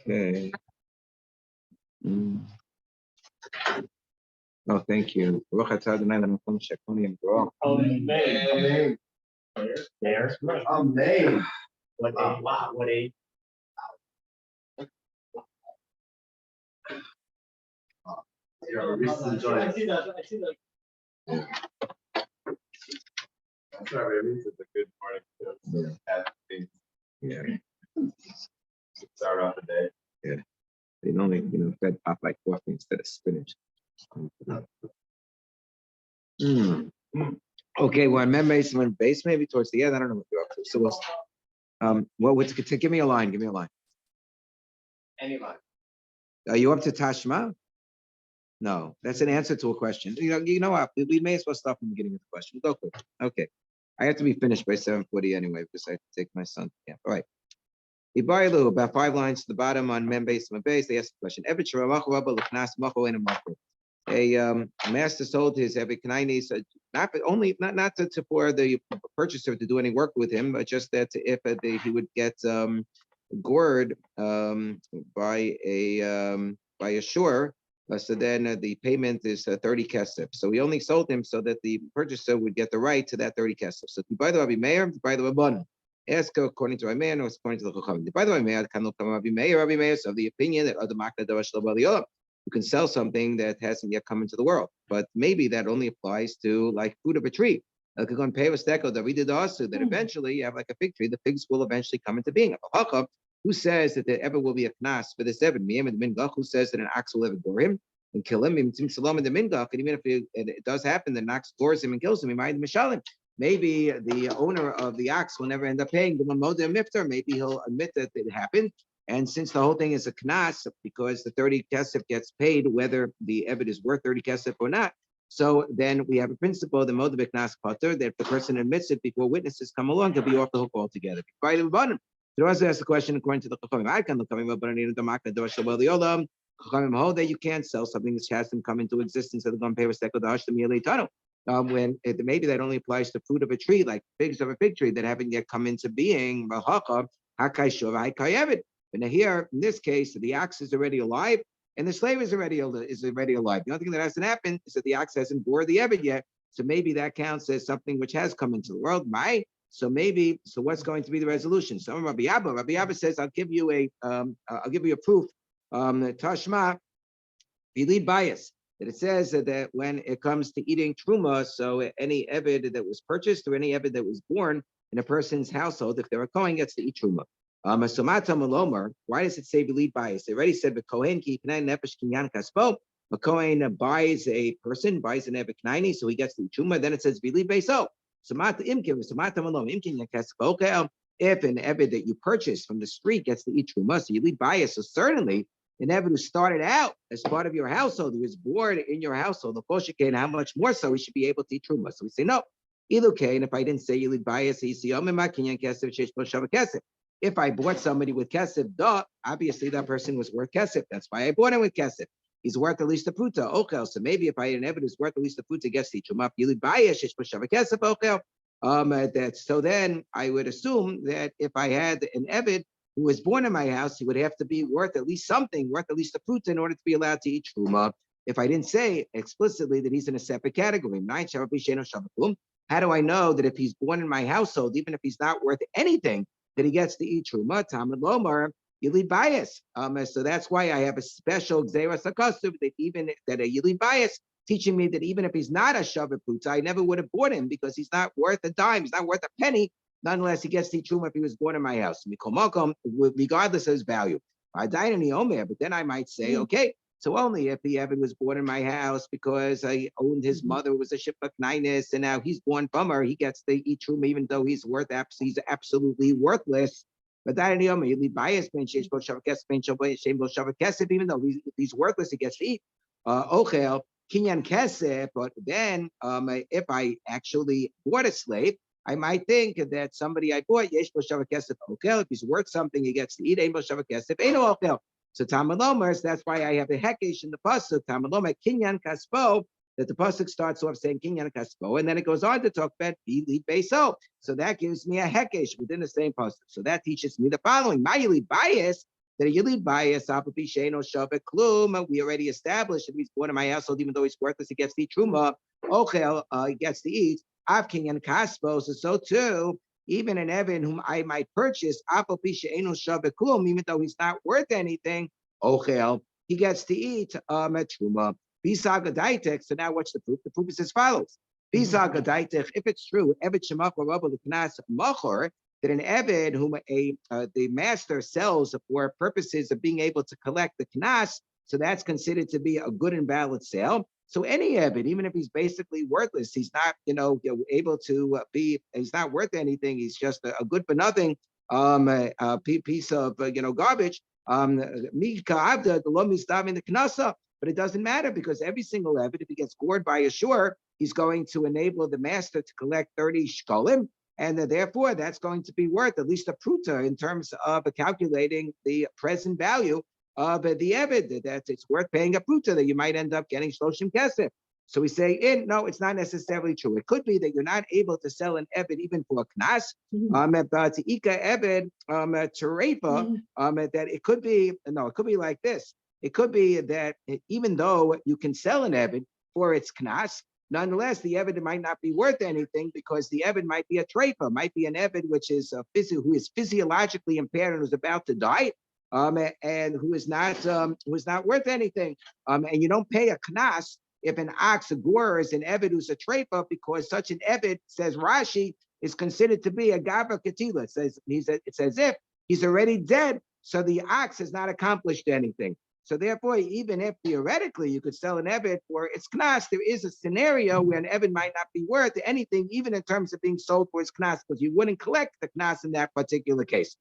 Okay. Mm. Oh, thank you. Baruch atah Adonai le'makom shekoni yimbrach. Amen. There. Amen. What a wow, what a I see that. I see that. I'm sorry, at least it's a good morning. Yeah. Start off the day. Yeah. They normally, fed Popeye coffee instead of spinach. Mm. Okay, well, remember someone base maybe towards the end. I don't know what you're up to. So give me a line. Give me a line. Any line. Are you up to Tashma? No, that's an answer to a question. You know what? We may as well stop from the beginning of the question. Go quick. Okay. I have to be finished by 7:40 anyway, because I have to take my son. Yeah. All right. Ibarilu, about 5 lines to the bottom on Mem base, they asked the question. A master sold his Ebed Kanaini, not for the purchaser to do any work with him, but just that if he would get gored by a shore. So then the payment is 30 kesef. So we only sold him so that the purchaser would get the right to that 30 kesef. So by the way, Meir, by the way, Rabban, ask according to Rameir, or according to the Chachamim. By the way, Meir, Rabbi Meir, so the opinion that other Makna Davash Labaliyah, you can sell something that hasn't yet come into the world, but maybe that only applies to like fruit of a tree. Like on that eventually you have like a fig tree, the figs will eventually come into being. Who says that there ever will be a knas for this Evan? Who says that an ox will ever gore him and kill him? And even if it does happen, the ox gores him and kills him, he might mishalim. Maybe the owner of the ox will never end up paying the Mamoda Miftar. Maybe he'll admit that it happened. And since the whole thing is a knas, because the 30 kesef gets paid, whether the Evid is worth 30 kesef or not. So then we have a principle, the Modabik Nas Pater, that if the person admits it before witnesses come along, he'll be off the hook altogether. So also ask the question according to the Chachamim. I can look at the Chachamim hold that you can't sell something that has them come into existence. When maybe that only applies to fruit of a tree, like figs of a fig tree that haven't yet come into being. But now here, in this case, the ox is already alive and the slave is already alive. The only thing that hasn't happened is that the ox hasn't bore the Evid yet. So maybe that counts as something which has come into the world. So what's going to be the resolution? So Rabbi Abba says, I'll give you a proof. Tashma, lead bias, that it says that when it comes to eating truma, so any Evid that was purchased or any Evid that was born in a person's household, if they're a Kohen, gets to eat truma. Why does it say lead bias? They already said the Kohen nefesh kinyan kaspo. A Kohen buys a person, buys an Evid knaini, so he gets to eat truma. Then it says lead beiso. If an Evid that you purchase from the street gets to eat truma, so you lead bias. So certainly an Evid who started out as part of your household, who was born in your household, how much more so he should be able to eat truma. So we say no. And if I didn't say you lead bias, if I bought somebody with kesef, obviously that person was worth kesef. That's why I bought him with kesef. He's worth at least a puta. Okay, so maybe if I had an Evid who's worth at least a puta, gets the truma. You bias kesef. Okay. So then I would assume that if I had an Evid who was born in my house, he would have to be worth at least something, worth at least a puta in order to be allowed to eat truma. If I didn't say explicitly that he's in a separate category. How do I know that if he's born in my household, even if he's not worth anything, that he gets to eat truma? Talmud Lomar, you lead bias. So that's why I have a special Xeras HaKasuv that even that a Yili bias, teaching me that even if he's not a Shavuot Puta, I never would have bought him because he's not worth a dime, he's not worth a penny. Nonetheless, he gets to eat truma if he was born in my house, regardless of his value. I died in the Omer, but then I might say, okay, so only if the Evid was born in my house because I owned his mother, who was a Shippak Ninus, and now he's born from her, he gets to eat truma even though he's absolutely worthless. But that in the Omer, you leave bias, even though he's worthless, he gets to eat. Ochel, Kinyan Kesef, but then if I actually bought a slave, I might think that somebody I bought, Yesh Bo Shavak Kesef Okel, if he's worth something, he gets to eat, Ein Bo Shavak Kesef, Ein Okel. So Talmud Lomar, that's why I have a hekesh in the pasuk, Talmud Lomar, Kinyan Kaspo, that the pasuk starts off saying Kinyan Kaspo, and then it goes on to talk about Lead Beiso. So that gives me a hekesh within the same pasuk. So that teaches me the following. My lead bias, that a Yilid bias, Apapisheno Shabbat Klum, we already established that he's born in my household, even though he's worthless, he gets the Truma, Ochel, he gets to eat, Avking and Kaspo, so too, even an Evan whom I might purchase, Apapisheno Shabbat Klum, even though he's not worth anything, Ochel, he gets to eat at Truma. Bisa Gadaitek, so now what's the proof? The proof is as follows. Bisa Gadaitek, if it's true, Evet Shemach Rabba L'Knas Machor, that an Eved whom the master sells for purposes of being able to collect the Knas, so that's considered to be a good and valid sale. So any Eved, even if he's basically worthless, he's not, able to he's not worth anything. He's just a good for nothing piece of, garbage. Mika Abda, the Lo Misdavin the Knasa, but it doesn't matter because every single Eved, if he gets gored by a shore, he's going to enable the master to collect 30 shkolim, and therefore that's going to be worth at least a pruta in terms of calculating the present value of the Eved, that it's worth paying a pruta, that you might end up getting shloshim kesef. So we say, no, it's not necessarily true. It could be that you're not able to sell an Eved even for a knas, to Ika Eved, Terefa, that it could be, no, it could be like this. It could be that even though you can sell an Eved for its knas, nonetheless, the Eved might not be worth anything because the Eved might be a trefa, might be an Eved which is who is physiologically impaired and who's about to die, and who is not worth anything. And you don't pay a knas if an ox, a gur, is an Eved who's a trefa, because such an Eved, says Rashi, is considered to be a gava ketila. It's as if he's already dead, so the ox has not accomplished anything. So therefore, even if theoretically you could sell an Eved for its knas, there is a scenario where an Eved might not be worth anything, even in terms of being sold for its knas, because you wouldn't collect the knas in that particular case.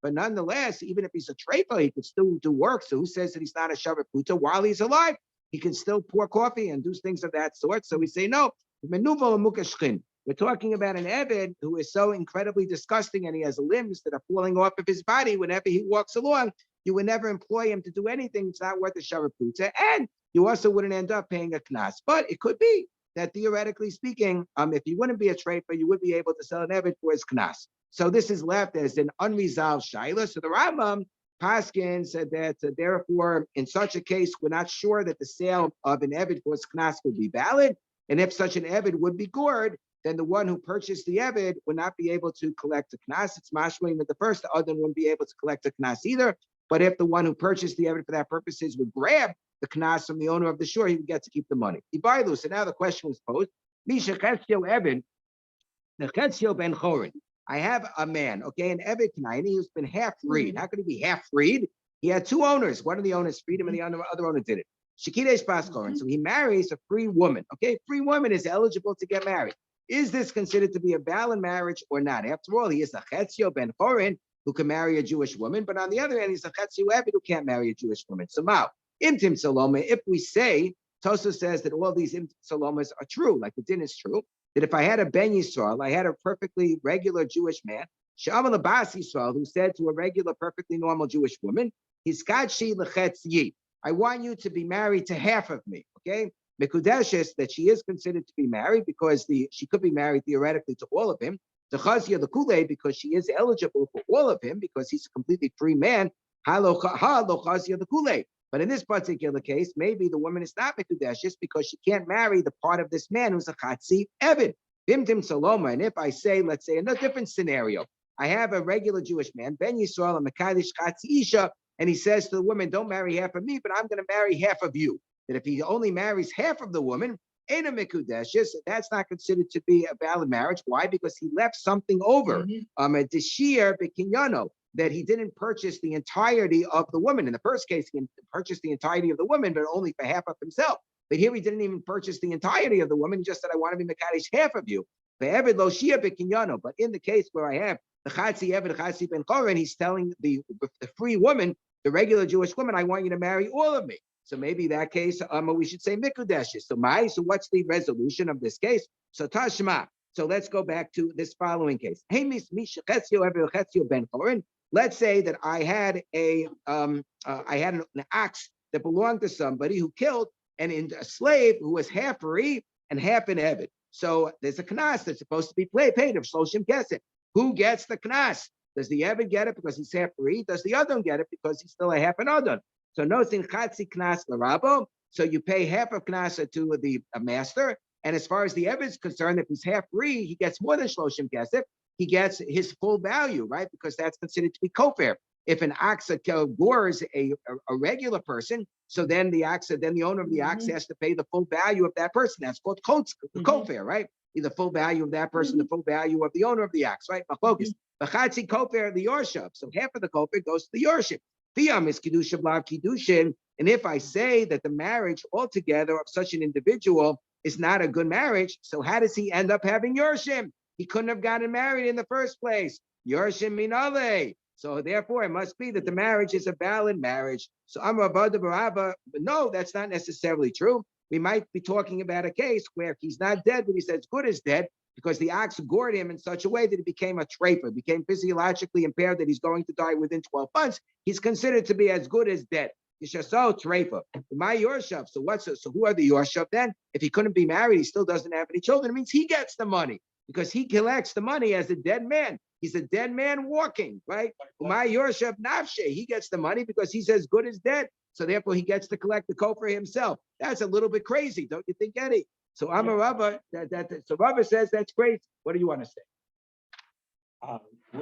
But nonetheless, even if he's a trefa, he could still do work. So who says that he's not a shavat puta while he's alive? He can still pour coffee and do things of that sort. So we say no. We're talking about an Eved who is so incredibly disgusting and he has limbs that are falling off of his body whenever he walks along. You would never employ him to do anything. It's not worth a shavat puta, and you also wouldn't end up paying a knas. But it could be that theoretically speaking, if you wouldn't be a trefa, you would be able to sell an Eved for his knas. So this is left as an unresolved shaila. So the Rambam Paskin said that therefore, in such a case, we're not sure that the sale of an Eved for his knas would be valid. And if such an Eved would be gored, then the one who purchased the Eved would not be able to collect the knas. It's mashmaim that the first, the other wouldn't be able to collect the knas either. But if the one who purchased the Eved for that purposes would grab the knas from the owner of the shore, he would get to keep the money. So now the question was posed, Misha Chetzio Eved, the Chetzio ben Chorin. I have a man, okay, an Eved Knaini who's been half freed. How could he be half freed? He had two owners. One of the owners freed him and the other owner did it. Shekidesh Paskorin. So he marries a free woman. Okay, free woman is eligible to get married. Is this considered to be a valid marriage or not? After all, he is a Chetzio ben Chorin who can marry a Jewish woman, but on the other hand, he's a Chetzio Eved who can't marry a Jewish woman. So Mao, Imtim Salome, if we say, Tosa says that all these Imtim Salomas are true, like the din is true, that if I had a Ben Yisrael, I had a perfectly regular Jewish man, Shamal Abbas Yisrael, who said to a regular, perfectly normal Jewish woman, Hiskadshi lechetz yi. I want you to be married to half of me, okay? Mekudeshes, that she is considered to be married because she could be married theoretically to all of him. The Chazia the Kule, because she is eligible for all of him because he's a completely free man. Halo Chazia the Kule. But in this particular case, maybe the woman is not Mekudeshes because she can't marry the part of this man who's a Chatzi Eved. Bimtim Saloma. And if I say, let's say, in a different scenario, I have a regular Jewish man, Ben Yisrael, and Mekadesh Chatzi Isha, and he says to the woman, don't marry half of me, but I'm going to marry half of you. That if he only marries half of the woman, ain't a Mekudeshes, that's not considered to be a valid marriage. Why? Because he left something over. A Deshir Bekinyano, that he didn't purchase the entirety of the woman. In the first case, he purchased the entirety of the woman, but only for half of himself. But here he didn't even purchase the entirety of the woman. He just said, I want to be Mekadesh half of you. But in the case where I have the Chatzi Eved, Chatzi ben Chorin, he's telling the free woman, the regular Jewish woman, I want you to marry all of me. So maybe that case, we should say Mikudeshes. So what's the resolution of this case? So Tashma. So let's go back to this following case. Hey, Misha Chetzio Eved Chetzio ben Chorin. Let's say that I had an ox that belonged to somebody who killed a slave who was half free and half an Eved. So there's a knas that's supposed to be paid of Shloshim Kesef. Who gets the knas? Does the Eved get it because he's half free? Does the Adon get it because he's still a half an Adon? So nothing chatzi knas l'rabo. So you pay half of knasa to the master. And as far as the Eved is concerned, if he's half free, he gets more than shloshim kesef. He gets his full value, right? Because that's considered to be kofar. If an ox gores a regular person, so then the owner of the ox has to pay the full value of that person. That's called kofar, right? The full value of that person, the full value of the owner of the ox, right? Machlokas. B'chatzi kofar the yorship. So half of the kofar goes to the yorship. Fiyam is kedusha blav kedushin. And if I say that the marriage altogether of such an individual is not a good marriage, so how does he end up having yorshim? He couldn't have gotten married in the first place. Yorshim minale. So therefore, it must be that the marriage is a valid marriage. So Amar Avada Barava, no, that's not necessarily true. We might be talking about a case where he's not dead, but he says good as dead because the ox gored him in such a way that he became a trafer, became physiologically impaired, that he's going to die within 12 months. He's considered to be as good as dead. Yishaso trafer. My Yorshav. So who are the Yorshav then? If he couldn't be married, he still doesn't have any children. It means he gets the money because he collects the money as a dead man. He's a dead man walking, right? My Yorshav Nafshe. He gets the money because he's as good as dead. So therefore, he gets to collect the kofar himself. That's a little bit crazy, don't you think, Eddie? So Amar Rava, so Rava says that's crazy. What do you want to say?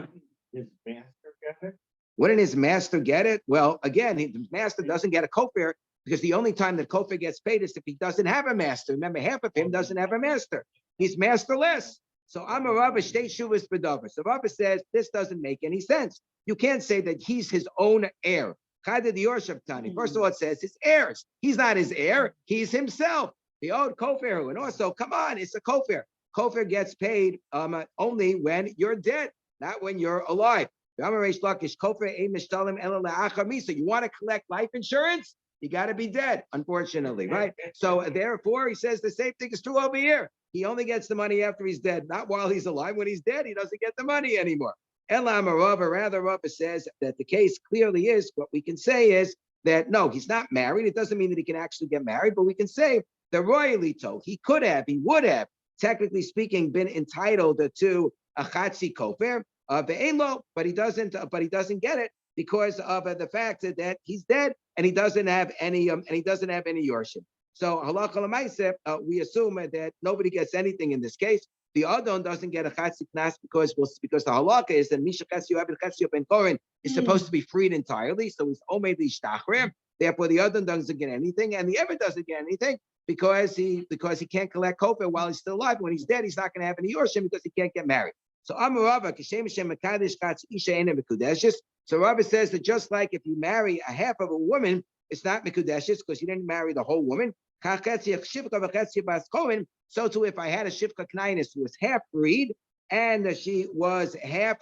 Wouldn't his master get it? Wouldn't his master get it? Well, again, the master doesn't get a kofar because the only time that kofar gets paid is if he doesn't have a master. Remember, half of him doesn't have a master. He's masterless. So Amar Rava state shuvas b'davar. So Rava says this doesn't make any sense. You can't say that he's his own heir. First of all, it says his heirs. He's not his heir. He's himself. The old kofar. And also, come on, it's a kofar. Kofar gets paid only when you're dead, not when you're alive. So you want to collect life insurance? You got to be dead, unfortunately, right? So therefore, he says the same thing is true over here. He only gets the money after he's dead, not while he's alive. When he's dead, he doesn't get the money anymore. Rather, Rava says that the case clearly is, what we can say is that no, he's not married. It doesn't mean that he can actually get married, but we can say the royally told he would have, technically speaking, been entitled to a chatzi kofar, but he doesn't get it because of the fact that he's dead and he doesn't have any yorshim. So halacha l'maaseh, we assume that nobody gets anything in this case. The Adon doesn't get a chatzi knas because the halakha is that Misha Chesio Abed Chesio Ben Koren is supposed to be freed entirely. So he's omeid lishtachrer. Therefore, the Adon doesn't get anything, and the Eved doesn't get anything because he can't collect kofar while he's still alive. When he's dead, he's not going to have any yorshim because he can't get married. So Amar Rava Kishem Hashem Mekadesh Chatz Isha Ena Mekudeshes. So Rava says that just like if you marry a half of a woman, it's not Mekudeshes because you didn't marry the whole woman. So too, if I had a Shivka Knainis who was half freed and she was half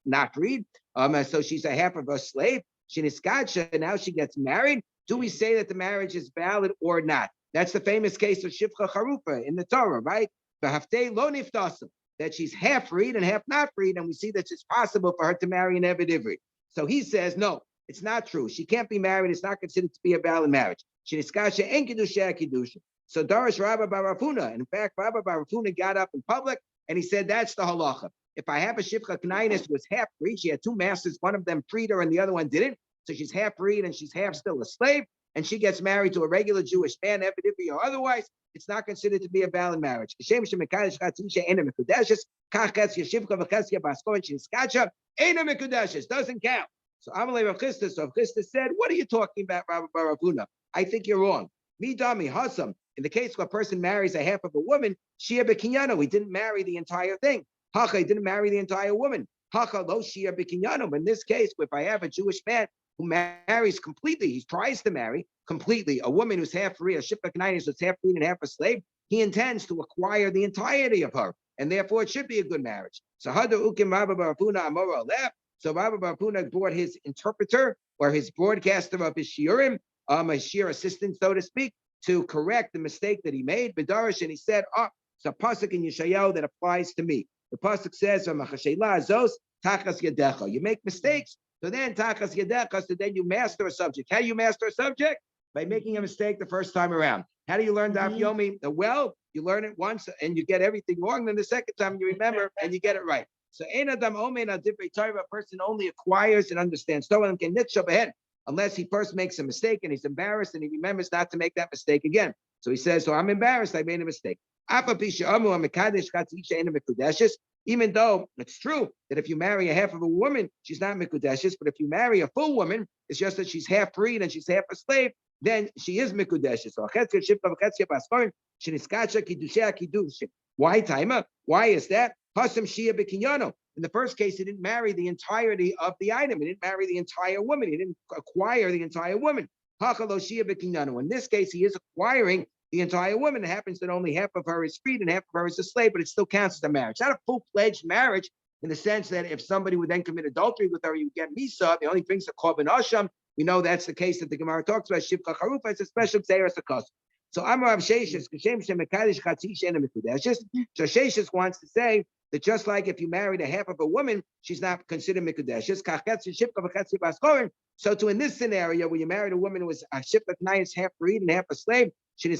not freed, so she's a half of a slave. She niskadsha, now she gets married. Do we say that the marriage is valid or not? That's the famous case of Shivcha Charufa in the Torah, right? That she's half freed and half not freed, and we see that it's possible for her to marry an Eved Ivri. So he says, no, it's not true. She can't be married. It's not considered to be a valid marriage. So Darish Rabba Bar Rafuna, and in fact, Rabba Bar Rafuna got up in public and he said, that's the halacha. If I have a Shivcha Knainis who was half freed, she had two masters, one of them freed her and the other one didn't. So she's half freed and she's half still a slave, and she gets married to a regular Jewish man, Eved Ivri or otherwise, it's not considered to be a valid marriage. Doesn't count. So Amalei Rav Chisda, so Rav Chisda said, what are you talking about, Rabbi Baravuna? I think you're wrong. Midami Hasam, in the case where a person marries a half of a woman, Shia Bekinyano, he didn't marry the entire thing. Hacha, he didn't marry the entire woman. Hacha lo Shia Bekinyano. In this case, if I have a Jewish man who marries completely, he tries to marry completely a woman who's half free, a Shippa Knainis who's half free and half a slave, he intends to acquire the entirety of her, and therefore it should be a good marriage. So Hada Ukim Rabba Baravuna Amora Alef. So Rabbi Baravuna brought his interpreter or his broadcaster of his shiurim, a sheer assistant, so to speak, to correct the mistake that he made. B'darish, and he said, it's a pasuk in Yeshayahu that applies to me. The pasuk says, you make mistakes, so then tachas yadecha, so then you master a subject. How do you master a subject? By making a mistake the first time around. How do you learn Daf Yomi? Well, you learn it once and you get everything wrong. Then the second time you remember and you get it right. So Ein Adam Omein Al Divrei Torah, a person only acquires and understands Torah and can nitshab ahead unless he first makes a mistake and he's embarrassed and he remembers not to make that mistake again. So he says, so I'm embarrassed, I made a mistake. Even though it's true that if you marry a half of a woman, she's not mikudeshes, but if you marry a full woman, it's just that she's half freed and she's half a slave, then she is mikudeshes. So why timer? Why is that? In the first case, he didn't marry the entirety of the item. He didn't marry the entire woman. He didn't acquire the entire woman. In this case, he is acquiring the entire woman. It happens that only half of her is freed and half of her is a slave, but it still counts as a marriage. Not a full-fledged marriage in the sense that if somebody would then commit adultery with her, you get misa. The only thing's a korban asham. We know that's the case that the Gemara talks about. Shivcha charufa. It's a special tzeres hakos. So Amar Rav Sheshes, so Sheshes wants to say that just like if you married a half of a woman, she's not considered mikudeshes. So to in this scenario where you married a woman who was a shipka knayis, half freed and half a slave, we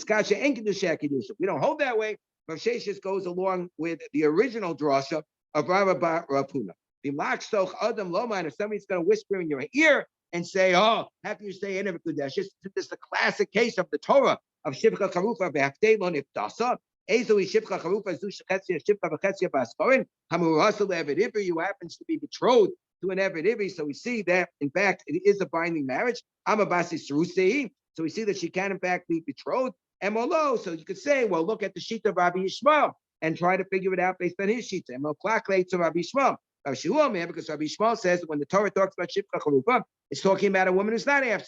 don't hold that way. Rav Sheshes goes along with the original drasha of Rav Huna. If somebody's going to whisper in your ear and say, "Oh, how can you say in mikudeshes?" This is the classic case of the Torah of shivcha charufa behaftei lo niftasa. Ezoi shivcha charufa zu shechetzia shivcha v'chetzia baskorin hamurasel eved ivri, who happens to be betrothed to an eved ivri. So we see that in fact it is a binding marriage. Amabasi serusei. So we see that she can in fact be betrothed. Emolo. So you could say, well, look at the sheet of Rabbi Yishmael and try to figure it out based on his sheet. Emol klakle to Rabbi Yishmael. Because Rabbi Yishmael says that when the Torah talks about shivcha charufa, it's talking about a woman who's not half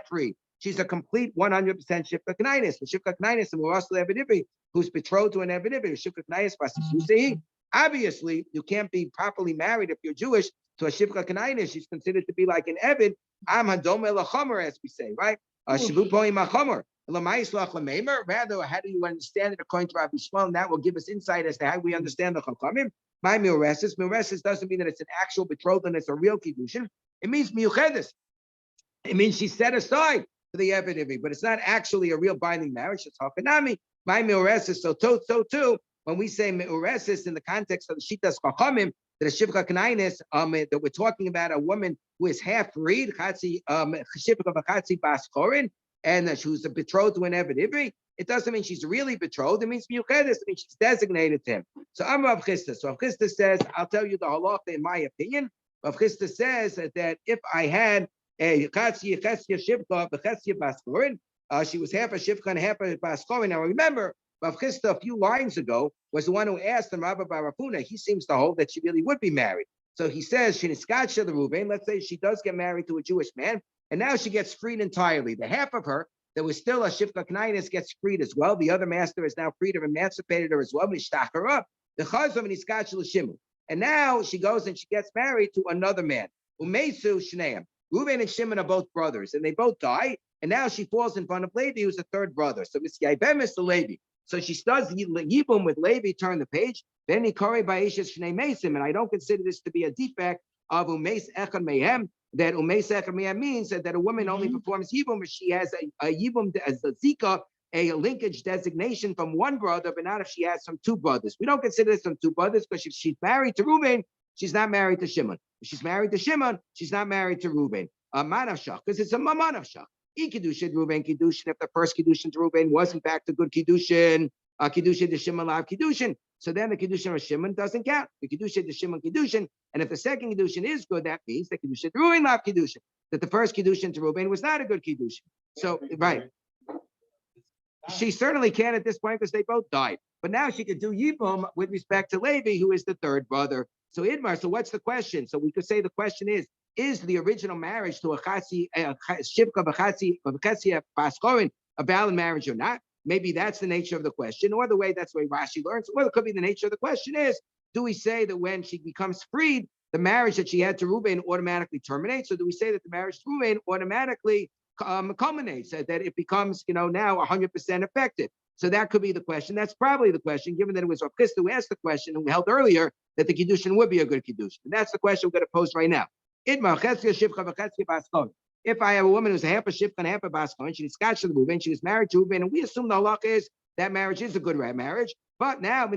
free. She's a complete 100% shivcha knayis. The shivcha knayis and murasel eved ivri, who's betrothed to an eved ivri, shivcha knayis basisusehi. Obviously, you can't be properly married if you're Jewish to a shivcha knayis. She's considered to be like an eved. Am hadom el hachomer, as we say, right? Shivu poim hachomer. Rather, how do you understand it according to Rabbi Yishmael? And that will give us insight as to how we understand the chachamim. My miuresis. Miuresis doesn't mean that it's an actual betrothal and it's a real kiddushin. It means miuchedes. It means she's set aside for the eved ivri, but it's not actually a real binding marriage. It's hakanami. My miuresis. So too, when we say miuresis in the context of the shitas chachamim, that a shivcha knayis, that we're talking about a woman who is half freed, chatzi shivcha v'chatzi baskorin, and who's betrothed to an eved ivri. It doesn't mean she's really betrothed. It means miuchedes. It means she's designated to him. So I'm Rav Chisda. So Rav Chisda says, I'll tell you the halacha in my opinion. Rav Chisda says that if I had a chatzi chesia shivcha v'chesia baskorin, she was half a shivcha and half a baskorin. Now remember, Rav Chisda a few lines ago was the one who asked him, Rabbi Bar Huna. He seems to hold that she really would be married. So he says, Sheniskacha the Ruvain. Let's say she does get married to a Jewish man, and now she gets freed entirely. The half of her that was still a shivcha knayis gets freed as well. The other master is now freed or emancipated her as well. Mishtach her up. The chazam niskacha l'shimu. And now she goes and she gets married to another man. Umesu shneim. Reuven and Shimon are both brothers, and they both die. And now she falls in front of Levi, who's the third brother. So Misyaybemis to Levi. So she does Yibum with Levi, turn the page. Then he Kori Baishes Shnei Mesim. And I don't consider this to be a defect of Umeis Echad Mehem. That Umeis Echad Mehem means that a woman only performs Yibum if she has a Yibum as a Zika, a linkage designation from one brother, but not if she has from two brothers. We don't consider this from two brothers because if she's married to Reuben, she's not married to Shimon. If she's married to Shimon, she's not married to Reuben. Manavshach, because it's a Manavshach. Kiddushin, Reuben Kiddushin. If the first Kiddushin to Reuben was in fact a good Kiddushin, Kiddushin to Shimon Lav Kiddushin, so then the Kiddushin of Shimon doesn't count. The Kiddushin to Shimon Kiddushin, and if the second Kiddushin is good, that means the Kiddushin to Reuben Lav Kiddushin. That the first Kiddushin to Reuben was not a good Kiddushin. So, right. She certainly can at this point because they both died. But now she could do Yibum with respect to Levi, who is the third brother. So Idmar, so what's the question? So we could say the question is the original marriage to a Shivka B'Chatzi Baskorin a valid marriage or not? Maybe that's the nature of the question, or the way that's the way Rashi learns. Or it could be the nature of the question is, do we say that when she becomes freed, the marriage that she had to Reuben automatically terminates? Or do we say that the marriage to Reuben automatically culminates, that it becomes, now 100% effective? So that could be the question. That's probably the question, given that it was Rav Chisda who asked the question, and we held earlier that the Kiddushin would be a good Kiddushin. And that's the question we're going to pose right now. If I have a woman who's half a shifcha and half a baskon, and she's scotch to the Reuven, she was married to Reuven, and we assume the halacha is that marriage is a good marriage. But now,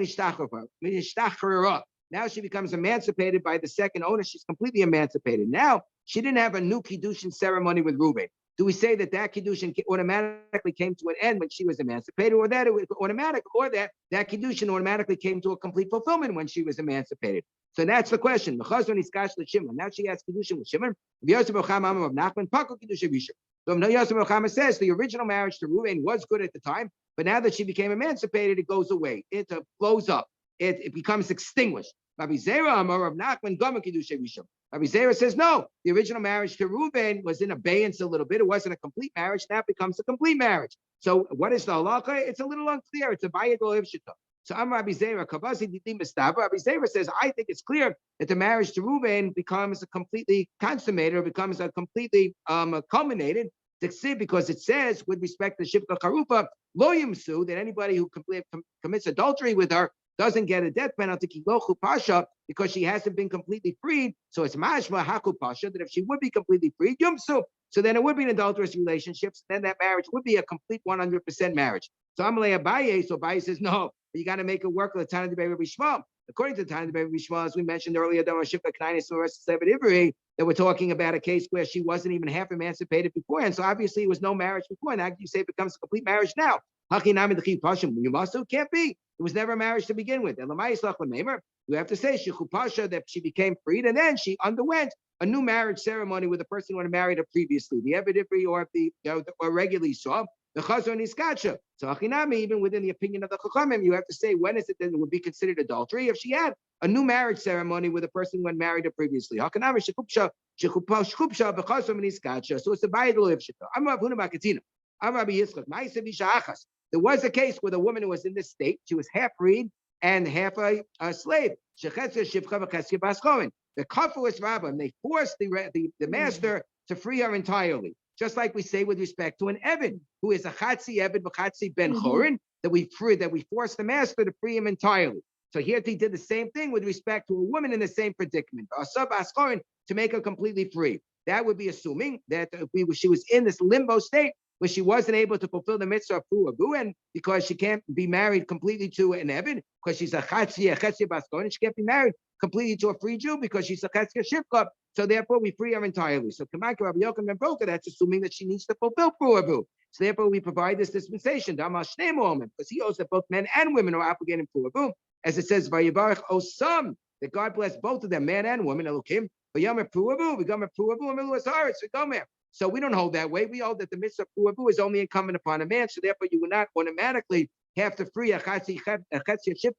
now she becomes emancipated by the second owner. She's completely emancipated. Now she didn't have a new kiddushin ceremony with Reuven. Do we say that kiddushin automatically came to an end when she was emancipated, or that it was automatic, or that kiddushin automatically came to a complete fulfillment when she was emancipated? So that's the question. Now she has kiddushin with Shimon. So Yosef Chama says the original marriage to Reuven was good at the time, but now that she became emancipated, it goes away. It blows up. It becomes extinguished. Rabbi Zera Amar of Nachman Gama Kiddushay Rishon. Rabbi Zera says no. The original marriage to Reuven was in abeyance a little bit. It wasn't a complete marriage. Now it becomes a complete marriage. So what is the halacha? It's a little unclear. It's a bayit or ivshita. So I'm Rabbi Zera. Kabasi Didim Mistava. Rabbi Zera says I think it's clear that the marriage to Reuven becomes a completely consummated, or becomes a completely culminated. Because it says with respect to Shivka Karupa, lo yimsu, that anybody who commits adultery with her doesn't get a death penalty, kilochu pasha, because she hasn't been completely freed. So it's mashma haku pasha, that if she would be completely freed, yumsu. So then it would be an adulterous relationship. So then that marriage would be a complete 100% marriage. So Amalei Abaye, so Abaye says, no, you got to make it work with the Tana Debei Rabbi Shmuel. According to the Tana Debei Rabbi Shmuel, as we mentioned earlier, that we're talking about a case where she wasn't even half emancipated before, and so obviously it was no marriage before, and now you say it becomes a complete marriage now. It can't be. It was never a marriage to begin with. And you have to say that she became freed, and then she underwent a new marriage ceremony with the person who had married her previously, the Evidivri or the or regularly saw the Chazon Iskacha. So Achinami, even within the opinion of the Chachamim, you have to say when is it that it would be considered adultery if she had a new marriage ceremony with a person who had married her previously. Hakanami Shekupsha Shekupsha Bechazon Iskacha. So it's a Bayadol Ivshita. I'm Rav Huna Bakatina. I'm Rabbi Yitzchak. Ma'aseh Bishachas. There was a case with a woman who was in this state. She was half freed and half a slave. The kafir was Rabba, and they forced the master to free her entirely. Just like we say with respect to an Evan, who is a Chatzi Evan, Chatzi Ben Chorin, that we force the master to free him entirely. So here he did the same thing with respect to a woman in the same predicament, to make her completely free. That would be assuming that she was in this limbo state where she wasn't able to fulfill the mitzvah of Fuabu, and because she can't be married completely to an Evan, because she's a Chatzi Baskon, and she can't be married completely to a free Jew because she's a Chatzi Shivka. So therefore, we free her entirely. So Kamaka Rabbi Yochanan ben Broka, that's assuming that she needs to fulfill Fuabu. So therefore, we provide this dispensation, because he owes that both men and women are obligated in Fuabu, as it says, Vayivarech Osam, that God bless both of them, man and woman, Elokim. So we don't hold that way. We hold that the mitzvah of Fuabu is only incumbent upon a man. So therefore, you will not automatically have to free a Chatzi Shivka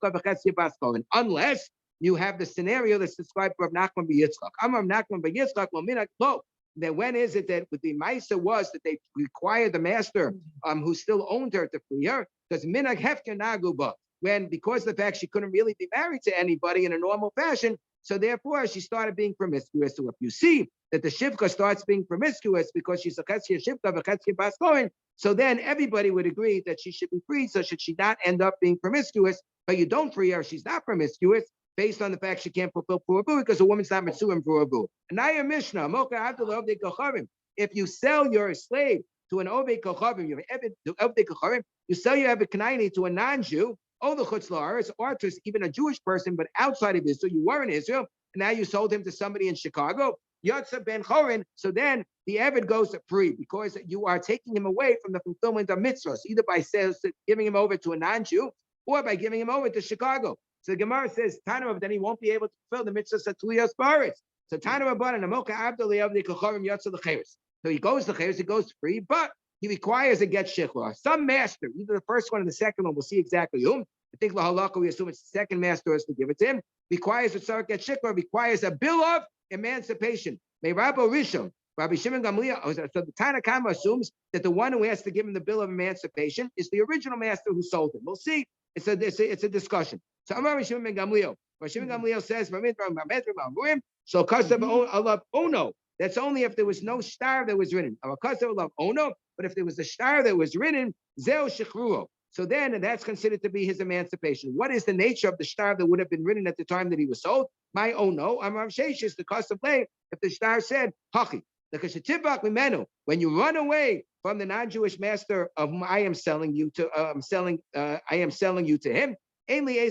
v'Chatzi Baskol, unless you have the scenario that's described for Nachman b'Yitzchak. Amar Nachman b'Yitzchak lo minak lo. That when is it that the Maisa was that they required the master who still owned her to free her? Because minak hefker naguba, when because of the fact she couldn't really be married to anybody in a normal fashion, so therefore she started being promiscuous. So if you see that the Shivka starts being promiscuous because she's a Chetzia Shivka v'Chetzia Baskoin, so then everybody would agree that she should be freed. So should she not end up being promiscuous, but you don't free her, she's not promiscuous, based on the fact she can't fulfill Fuabu because a woman's not Mitsuim Fuabu. And now your Mishnah, if you sell your slave to an Ovei Kochavim, you sell your Eved Kanaini to a non-Jew, or the Chutz La'aretz, or to even a Jewish person, but outside of Israel, you were in Israel, and now you sold him to somebody in Chicago, Yotza Ben Chorin, so then the Eved goes free because you are taking him away from the fulfillment of mitzvahs, either by giving him over to a non-Jew or by giving him over to Chicago. So the Gemara says, Tana, then he won't be able to fulfill the mitzvahs of Tuliyas Baritz. So Tana Rabbanan, Amoka Abdali of the Kocharim Yotza the Cheres. So he goes to Cheres, he goes free, but he requires a get shechlah. Some master, either the first one or the second one, we'll see exactly whom. I think Lahalaka, we assume it's the second master has to give it to him. Requires a tzarek get shechlah, requires a bill of emancipation. May Rabbi Rishon, Rabbi Shimon Gamliel, so the Tana Kama assumes that the one who has to give him the bill of emancipation is the original master who sold him. We'll see. It's a discussion. So Rabbi Shimon ben Gamliel. Rabbi Shimon Gamliel says, so Kasav Alav Ono. That's only if there was no star that was written. Kasav Alav Ono. But if there was a star that was written, Zeo Shechruo. So then that's considered to be his emancipation. What is the nature of the star that would have been written at the time that he was sold? My Ono. Amar Sheish is the cost of blame. If the star said Hachi, When you run away from the non-Jewish master of whom I am selling you to, I am selling you to him. I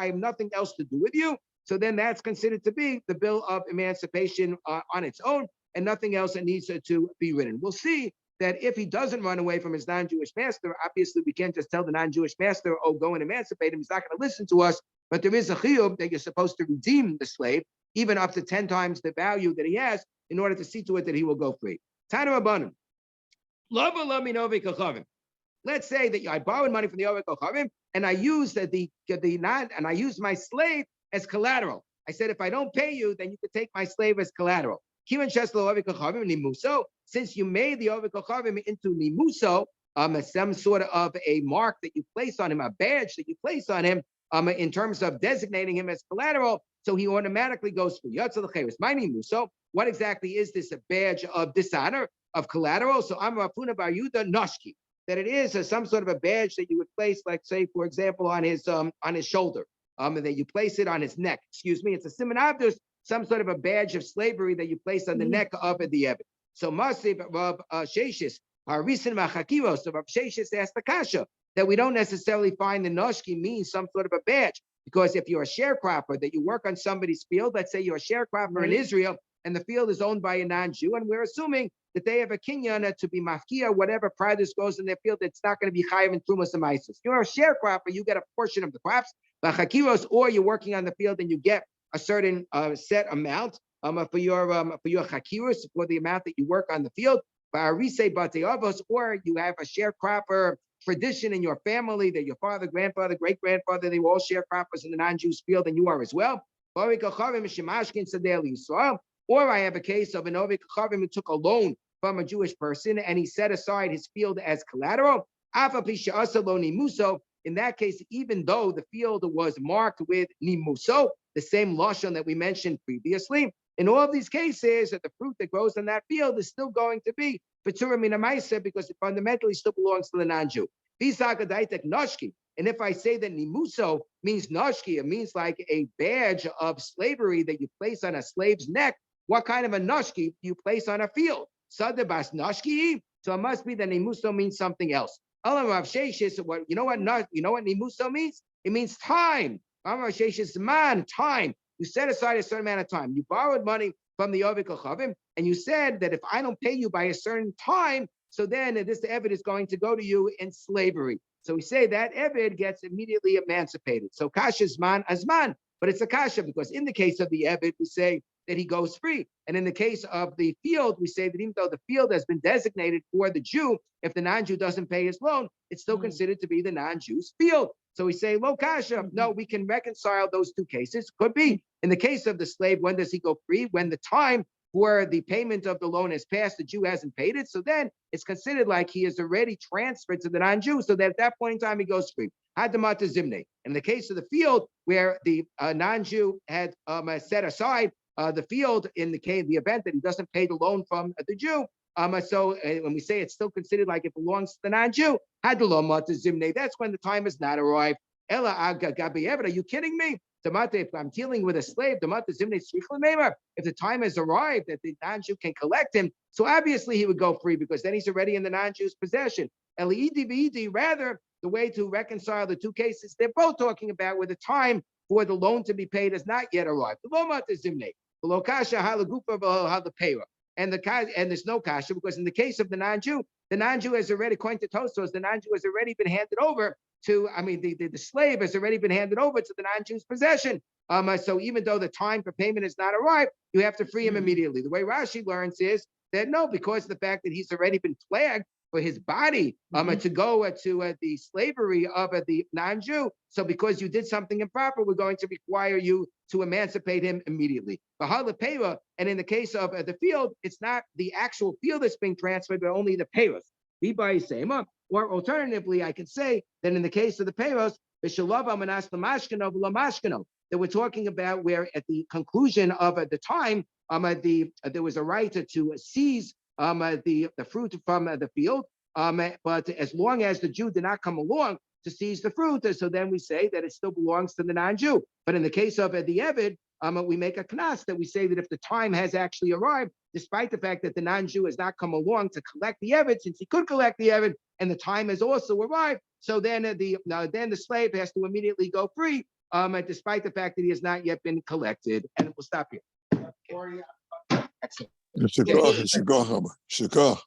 have nothing else to do with you. So then that's considered to be the bill of emancipation on its own, and nothing else that needs to be written. We'll see that if he doesn't run away from his non-Jewish master, obviously we can't just tell the non-Jewish master, oh, go and emancipate him. He's not going to listen to us. But there is a chiyuv that you're supposed to redeem the slave, even up to 10 times the value that he has, in order to see to it that he will go free. Tana Rabbanim. Let's say that I borrowed money from the Oved Kochavim, and I used I used my slave as collateral. I said, if I don't pay you, then you can take my slave as collateral. Since you made the Oved Kochavim into nimuso, some sort of a mark that you place on him, a badge that you place on him, in terms of designating him as collateral, so he automatically goes free. My nimuso. What exactly is this? A badge of dishonor, of collateral? So I'm Rafuna Bar Yuda Noshki. That it is some sort of a badge that you would place, like say, for example, on his shoulder, and that you place it on his neck. Excuse me, it's a siman abdus, some sort of a badge of slavery that you place on the neck of the Eved. So Masif Rav Sheshis, Harisin Machakiros, so Rav Sheshis asked the kasha that we don't necessarily find the noshki means some sort of a badge, because if you're a sharecropper, that you work on somebody's field, let's say you're a sharecropper in Israel, and the field is owned by a non-Jew, and we're assuming that they have a kinyan to be mafkia, whatever produce goes in their field, it's not going to be chayiv in trumas and maisus. You're a sharecropper, you get a portion of the crops, or you're working on the field and you get a certain set amount for your chakiros, for the amount that you work on the field. Or you have a sharecropper tradition in your family that your father, grandfather, great-grandfather, they were all sharecroppers in the non-Jewish field, and you are as well. Or I have a case of an Oved Kochavim who took a loan from a Jewish person and he set aside his field as collateral. In that case, even though the field was marked with nimuso, the same lashon that we mentioned previously, in all of these cases, that the fruit that grows on that field is still going to be Petura Mina Maisa, because it fundamentally still belongs to the non-Jew. And if I say that nimuso means noshki, it means like a badge of slavery that you place on a slave's neck. What kind of a noshki you place on a field? Sadabas noshki. So it must be that nimuso means something else. You know what nimuso means? It means time. Time. You set aside a certain amount of time. You borrowed money from the Oved Kochavim, and you said that if I don't pay you by a certain time, so then this Eved is going to go to you in slavery. So we say that Eved gets immediately emancipated. So kasha zman azman, but it's a kasha because in the case of the Eved, we say that he goes free. And in the case of the field, we say that even though the field has been designated for the Jew, if the non-Jew doesn't pay his loan, it's still considered to be the non-Jew's field. So we say, lo kasha, no, we can reconcile those two cases. Could be. In the case of the slave, when does he go free? When the time for the payment of the loan has passed, the Jew hasn't paid it. So then it's considered like he is already transferred to the non-Jew. So that at that point in time, he goes free. Hadamata zimne. In the case of the field, where the non-Jew had set aside the field in the event that he doesn't pay the loan from the Jew. So when we say it's still considered like it belongs to the non-Jew, that's when the time has not arrived. Are you kidding me? If I'm dealing with a slave, if the time has arrived that the non-Jew can collect him, so obviously he would go free because then he's already in the non-Jew's possession. Rather, the way to reconcile the two cases, they're both talking about where the time for the loan to be paid has not yet arrived. And there's no kasha because in the case of the non-Jew has already, according to Tosfos, the non-Jew has already been handed over to, the slave has already been handed over to the non-Jew's possession. So even though the time for payment has not arrived, you have to free him immediately. The way Rashi learns is that no, because of the fact that he's already been flagged for his body to go to the slavery of the non-Jew. So because you did something improper, we're going to require you to emancipate him immediately. And in the case of the field, it's not the actual field that's being transferred, but only the payros. Or alternatively, I could say that in the case of the payros, that we're talking about where at the conclusion of the time, there was a right to seize the fruit from the field, but as long as the Jew did not come along to seize the fruit, so then we say that it still belongs to the non-Jew. But in the case of the Eved, we make a knas that we say that if the time has actually arrived, despite the fact that the non-Jew has not come along to collect the Eved, since he could collect the Eved, and the time has also arrived. So then the slave has to immediately go free, despite the fact that he has not yet been collected. And we'll stop here. Excellent. Shikar,